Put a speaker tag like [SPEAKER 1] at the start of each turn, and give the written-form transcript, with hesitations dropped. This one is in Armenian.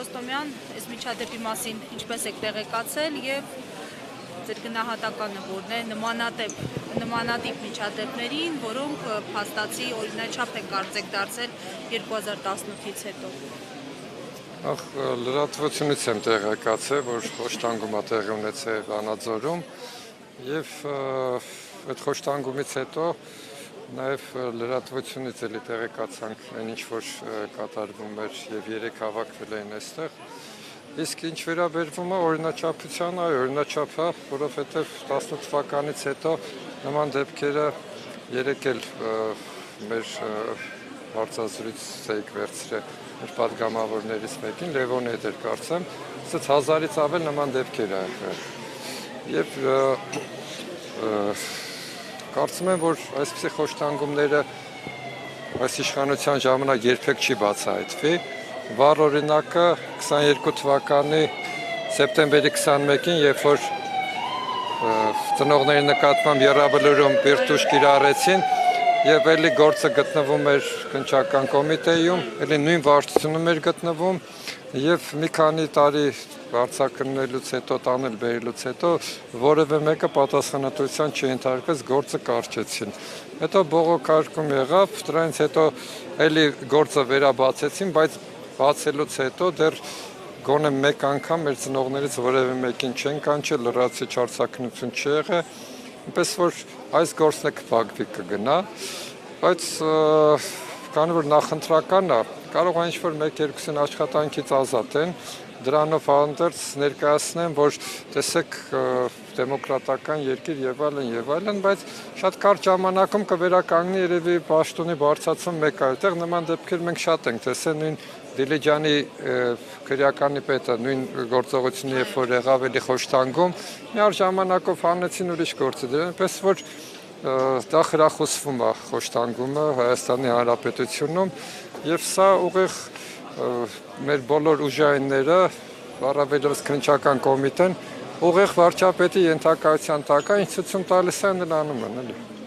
[SPEAKER 1] Ռոստոմյան, այս միջադեպի մասին ինչպես եք տեղեկացել եւ ձեր գնահատականը որն է նմանատիպ միջադեպերին, որոնք փաստացի օրինաչափ են կարծեք դարձել 2018-ից հետո։
[SPEAKER 2] Լրատվությունից եմ տեղեկացել, որ խոշտանգում է տեղի ունեցել Վանաձորում եւ այդ խոշտանգումից հետո նաև լրատվությունից էլի տեղեկացանք այն ինչ որ կատարվում էր եւ երեք հավաքվել էին այստեղ։ Իսկ ինչ վերաբերվում է օրինաչափությանը, օրինաչափ է, որովհետեւ 18 թվականից հետո նման դեպքերը երեք էլ մեր հարցազրույց էիք վերցրել մեր պատգամավորներից մեկին, Լևոնի հետ էր կարծեմ, ասաց 1000-ից ավել նման դեպքեր ա եղել։ Եվ կարծում եմ, որ այսպիսի խոշտանգումները այս իշխանության ժամանակ երբեք չի բացահայտվի։ Վառ օրինակը 22 թվականի սեպտեմբերի 21-ին, երբ որ ծնողների նկատմամբ եռաբլուրում բիրտուշ կիրառեցին եւ էլի գործը գտնվում էր քննչական կոմիտեում, էլի նույն վարչությունում էր գտնվում եւ մի քանի տարի վարձակնելուց հետո, տանել բերելուց հետո որևէ մեկը պատասխանատվության չընթարկվեց, գործը կարճեցին։ Հետո բողոքարկում եղավ, դրանից հետո էլի գործը վերաբացեցին, բայց բացելուց հետո դեռ գոնե մեկ անգամ մեր ծնողներից որևէ մեկին չեն կանչել, լրացուցիչ արձակնություն չի եղել, այնպես որ այս գործն է կփակվի կգնա, բայց քանի որ նախընտրական է, կարող է ինչ-որ մեկ-երկուսին աշխատանքից ազատեն, դրանով հանդերձ ներկայացնեմ, որ տեսեք դեմոկրատական երկիր եւ այլն, բայց շատ կարճ ժամանակում կվերականգնի երևի պաշտոնի բարձրացում մեկ այլտեղ, նման դեպքեր մենք շատ ենք տեսել, նույն Դիլիջանի քրեականի պետը նույն գործողությունը երբ որ եղավ էլի խոշտանգում, միառ ժամանակով հանեցին ուրիշ գործը դրան, այնպես որ դա խրախուսվում է խոշտանգումը Հայաստանի Հանրապետությունում եւ սա ուղիղ մեր բոլոր ուժայինները, առավելևս քննչական կոմիտեն, ուղիղ վարչապետի ենթակայության տակ է, ինչ ցույց տալիս են անում են, էլի։